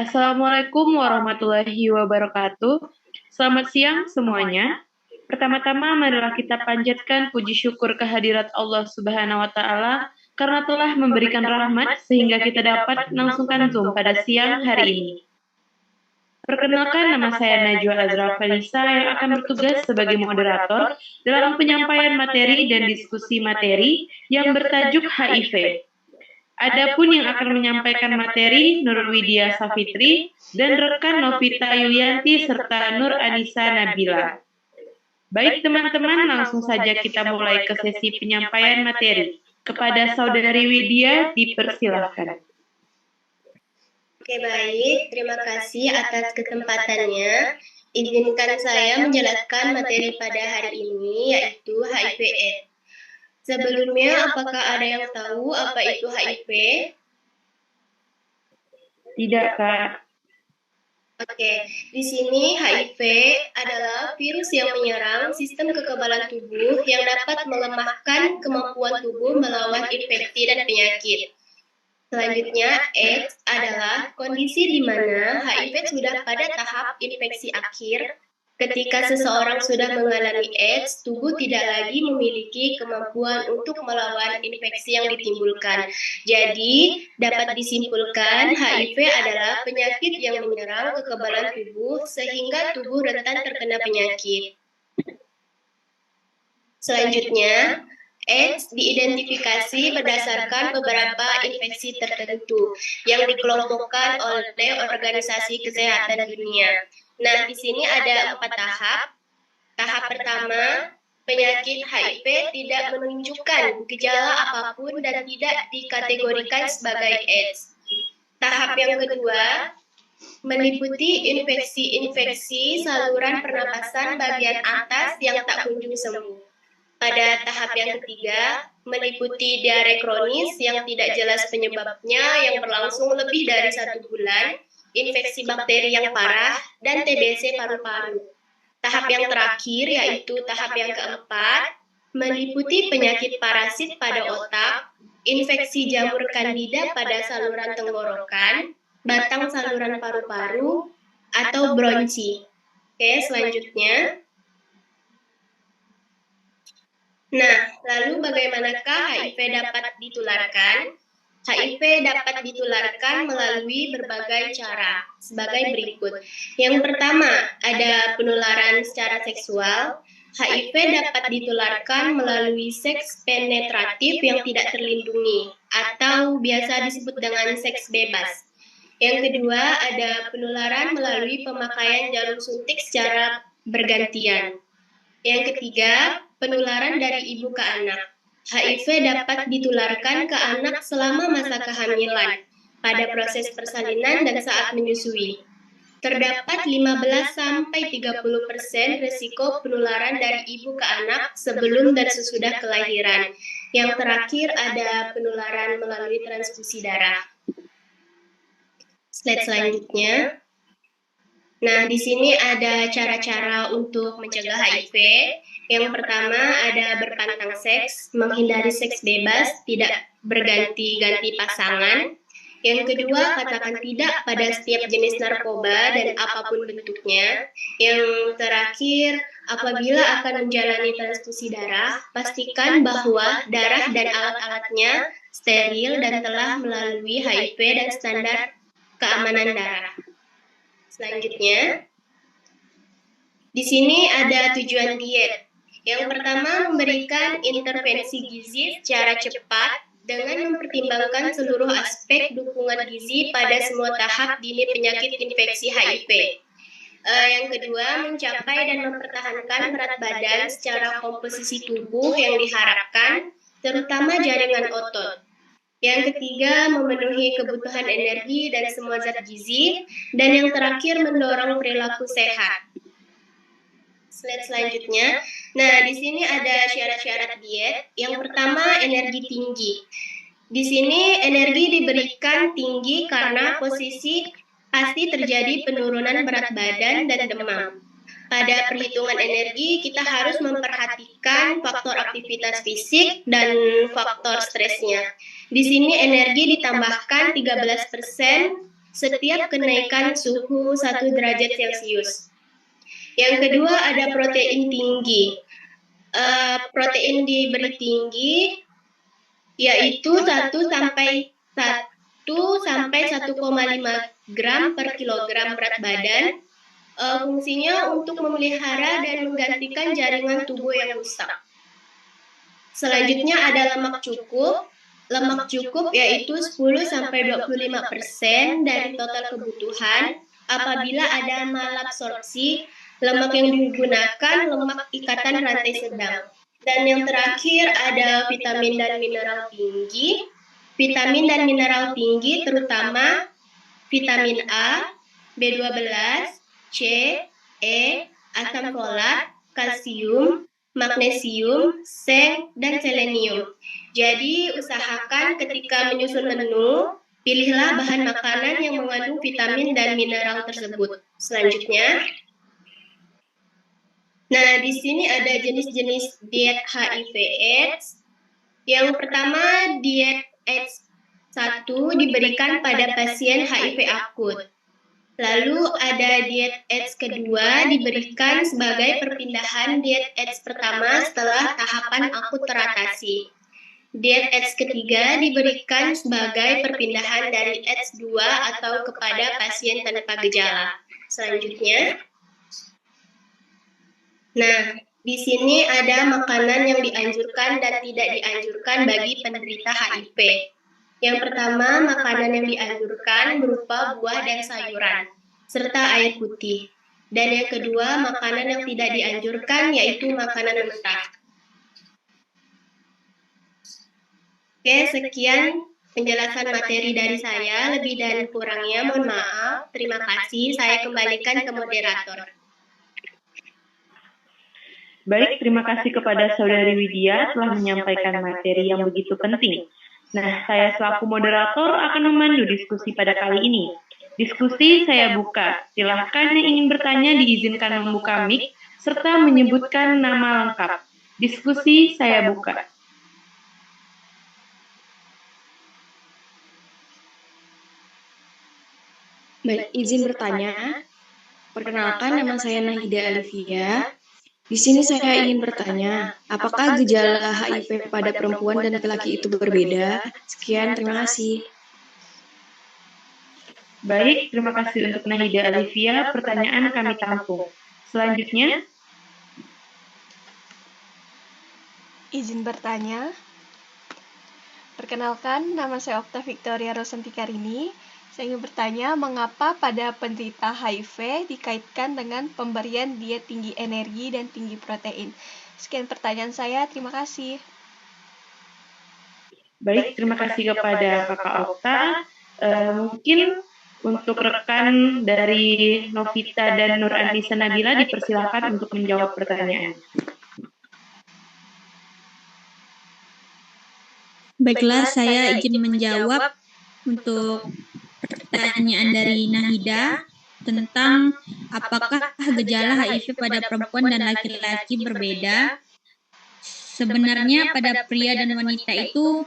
Assalamualaikum warahmatullahi wabarakatuh. Selamat siang semuanya. Pertama-tama marilah kita panjatkan puji syukur kehadirat Allah Subhanahu wa taala karena telah memberikan rahmat sehingga kita dapat melangsungkan Zoom pada siang hari ini. Perkenalkan, nama saya Najwa Azra Felisa yang akan bertugas sebagai moderator dalam penyampaian materi dan diskusi materi yang bertajuk HIV. Adapun yang akan menyampaikan materi Nur Widya Safitri dan rekan Novita Yulianti serta Nur Anissa Nabila. Baik teman-teman, langsung saja kita mulai ke sesi penyampaian materi. Kepada Saudari Widya dipersilahkan. Oke, baik. Terima kasih atas kesempatannya. Izinkan saya menjelaskan materi pada hari ini, yaitu HIV/AIDS. Sebelumnya, apakah ada yang tahu apa itu HIV? Tidak, Kak. Oke, di sini HIV adalah virus yang menyerang sistem kekebalan tubuh yang dapat melemahkan kemampuan tubuh melawan infeksi dan penyakit. Selanjutnya, AIDS adalah kondisi di mana HIV sudah pada tahap infeksi akhir. Ketika seseorang sudah mengalami AIDS, tubuh tidak lagi memiliki kemampuan untuk melawan infeksi yang ditimbulkan. Jadi, dapat disimpulkan HIV adalah penyakit yang menyerang kekebalan tubuh sehingga tubuh rentan terkena penyakit. Selanjutnya, AIDS diidentifikasi berdasarkan beberapa infeksi tertentu yang dikelompokkan oleh Organisasi Kesehatan Dunia. Nah, di sini ada 4 tahap. Tahap pertama, penyakit HIV tidak menunjukkan gejala apapun dan tidak dikategorikan sebagai AIDS. Tahap yang kedua, meliputi infeksi-infeksi saluran pernapasan bagian atas yang tak kunjung sembuh. Pada tahap yang ketiga, meliputi diare kronis yang tidak jelas penyebabnya yang berlangsung lebih dari 1 bulan, infeksi bakteri yang parah, dan TBC paru-paru. Tahap yang terakhir, yaitu tahap yang keempat, meliputi penyakit parasit pada otak, infeksi jamur kandida pada saluran tenggorokan, batang saluran paru-paru, atau bronchi. Oke, selanjutnya. Nah, lalu bagaimanakah HIV dapat ditularkan? HIV dapat ditularkan melalui berbagai cara, sebagai berikut. Yang pertama, ada penularan secara seksual. HIV dapat ditularkan melalui seks penetratif yang tidak terlindungi, atau biasa disebut dengan seks bebas. Yang kedua, ada penularan melalui pemakaian jarum suntik secara bergantian. Yang ketiga, penularan dari ibu ke anak. HIV dapat ditularkan ke anak selama masa kehamilan, pada proses persalinan dan saat menyusui. Terdapat 15-30% risiko penularan dari ibu ke anak sebelum dan sesudah kelahiran. Yang terakhir ada penularan melalui transfusi darah. Slide selanjutnya. Nah, di sini ada cara-cara untuk mencegah HIV. Yang pertama ada berpantang seks, menghindari seks bebas, tidak berganti-ganti pasangan. Yang kedua, katakan tidak pada setiap jenis narkoba dan apapun bentuknya. Yang terakhir, apabila akan menjalani transfusi darah, pastikan bahwa darah dan alat-alatnya steril dan telah melalui HIV dan standar keamanan darah. Selanjutnya, di sini ada tujuan diet. Yang pertama, memberikan intervensi gizi secara cepat dengan mempertimbangkan seluruh aspek dukungan gizi pada semua tahap dini penyakit infeksi HIV. Yang kedua, mencapai dan mempertahankan berat badan secara komposisi tubuh yang diharapkan, terutama jaringan otot. Yang ketiga, memenuhi kebutuhan energi dan semua zat gizi. Dan yang terakhir, mendorong perilaku sehat. Slide selanjutnya. Nah, di sini ada syarat-syarat diet. Yang pertama, energi tinggi. Di sini energi diberikan tinggi karena pasti terjadi penurunan berat badan dan demam. Pada perhitungan energi, kita harus memperhatikan faktor aktivitas fisik dan faktor stresnya. Di sini energi ditambahkan 13% setiap kenaikan suhu 1 derajat Celcius. Yang kedua ada protein tinggi. Protein diberi tinggi yaitu 1 sampai 1,5 gram per kilogram berat badan. Fungsinya untuk memelihara dan menggantikan jaringan tubuh yang rusak. Selanjutnya ada lemak cukup. Lemak cukup yaitu 10-25% dari total kebutuhan. Apabila ada malabsorpsi, lemak yang digunakan lemak ikatan rantai sedang. Dan yang terakhir ada vitamin dan mineral tinggi. Vitamin dan mineral tinggi terutama vitamin A, B12, C, E, asam folat, kalsium, magnesium, seng, dan selenium. Jadi usahakan ketika menyusun menu, pilihlah bahan makanan yang mengandung vitamin dan mineral tersebut. Selanjutnya, nah di sini ada jenis-jenis diet HIV/AIDS. Yang pertama, diet AIDS 1 diberikan pada pasien HIV akut. Lalu ada diet AIDS kedua diberikan sebagai perpindahan diet AIDS pertama setelah tahapan akut teratasi. Diet AIDS ketiga diberikan sebagai perpindahan dari AIDS 2 atau kepada pasien tanpa gejala. Selanjutnya, nah di sini ada makanan yang dianjurkan dan tidak dianjurkan bagi penderita HIV. Yang pertama, makanan yang dianjurkan berupa buah dan sayuran, serta air putih. Dan yang kedua, makanan yang tidak dianjurkan yaitu makanan mentah. Oke, sekian penjelasan materi dari saya. Lebih dan kurangnya mohon maaf. Terima kasih. Saya kembalikan ke moderator. Baik, terima kasih kepada Saudari Widya telah menyampaikan materi yang begitu penting. Nah, saya selaku moderator akan memandu diskusi pada kali ini. Diskusi saya buka. Silahkan yang ingin bertanya diizinkan membuka mic serta menyebutkan nama lengkap. Diskusi saya buka. Baik, izin bertanya. Perkenalkan, nama saya Nahida Alivia. Di sini saya ingin bertanya, apakah gejala HIV pada perempuan dan laki-laki itu berbeda? Sekian, terima kasih. Baik, terima kasih untuk Nahida Alivia. Pertanyaan kami tampung. Selanjutnya, izin bertanya. Perkenalkan, nama saya Okta Victoria Rosantikarini. Saya ingin bertanya, mengapa pada penderita HIV dikaitkan dengan pemberian diet tinggi energi dan tinggi protein? Sekian pertanyaan saya, terima kasih. Baik, terima kasih kepada Kakak Okta. Mungkin untuk rekan dari Novita dan Nur Anissa Nabila dipersilakan untuk menjawab pertanyaan. Baiklah, saya izin menjawab untuk pertanyaan dari Nahida tentang apakah gejala HIV pada perempuan dan laki-laki berbeda. Sebenarnya pada pria dan wanita itu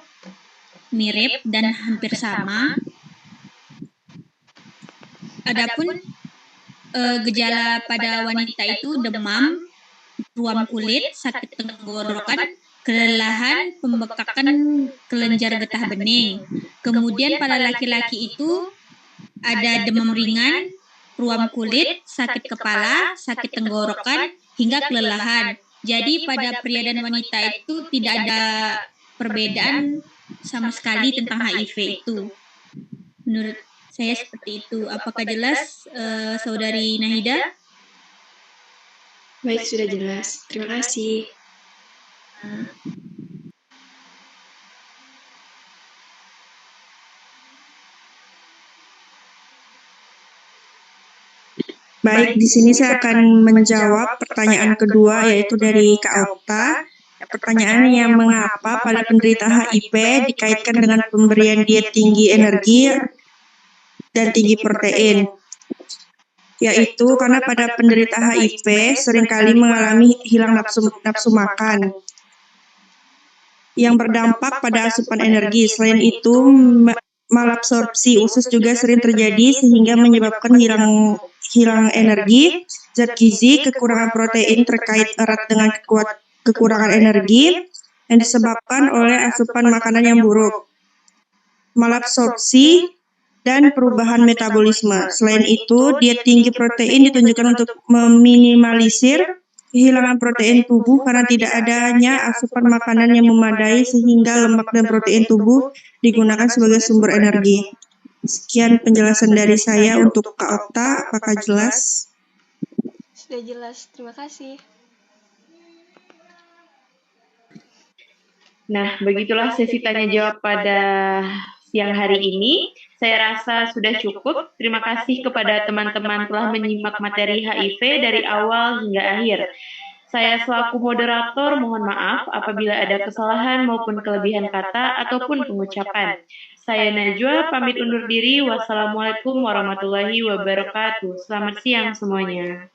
mirip dan hampir sama. Adapun gejala pada wanita itu demam, ruam kulit, sakit tenggorokan, kelelahan, pembekakan kelenjar getah bening. Kemudian pada laki-laki itu ada demam ringan, ruam kulit, sakit kepala, sakit tenggorokan, hingga kelelahan. Jadi pada pria dan wanita itu tidak ada perbedaan sama sekali tentang HIV itu. Menurut saya seperti itu. Apakah jelas, Saudari Nahida? Baik, sudah jelas. Terima kasih. Baik, di sini saya akan menjawab pertanyaan kedua, yaitu dari Kak Okta. Pertanyaannya, mengapa pada penderita HIV dikaitkan dengan pemberian diet tinggi energi dan tinggi protein? Yaitu karena pada penderita HIV seringkali mengalami hilang nafsu makan yang berdampak pada asupan energi. Selain itu, malabsorpsi usus juga sering terjadi sehingga menyebabkan hilang energi, zat gizi, kekurangan protein terkait erat dengan kekurangan energi yang disebabkan oleh asupan makanan yang buruk, malabsorpsi, dan perubahan metabolisme. Selain itu, diet tinggi protein ditunjukkan untuk meminimalisir kehilangan protein tubuh karena tidak adanya asupan makanan yang memadai sehingga lemak dan protein tubuh digunakan sebagai sumber energi. Sekian penjelasan dari saya untuk Kak Okta. Apakah jelas? Sudah jelas, terima kasih. Nah, begitulah sesi tanya jawab pada siang hari ini. Saya rasa sudah cukup. Terima kasih kepada teman-teman telah menyimak materi HIV dari awal hingga akhir. Saya selaku moderator mohon maaf apabila ada kesalahan maupun kelebihan kata ataupun pengucapan. Saya Najwa pamit undur diri. Wassalamualaikum warahmatullahi wabarakatuh. Selamat siang semuanya.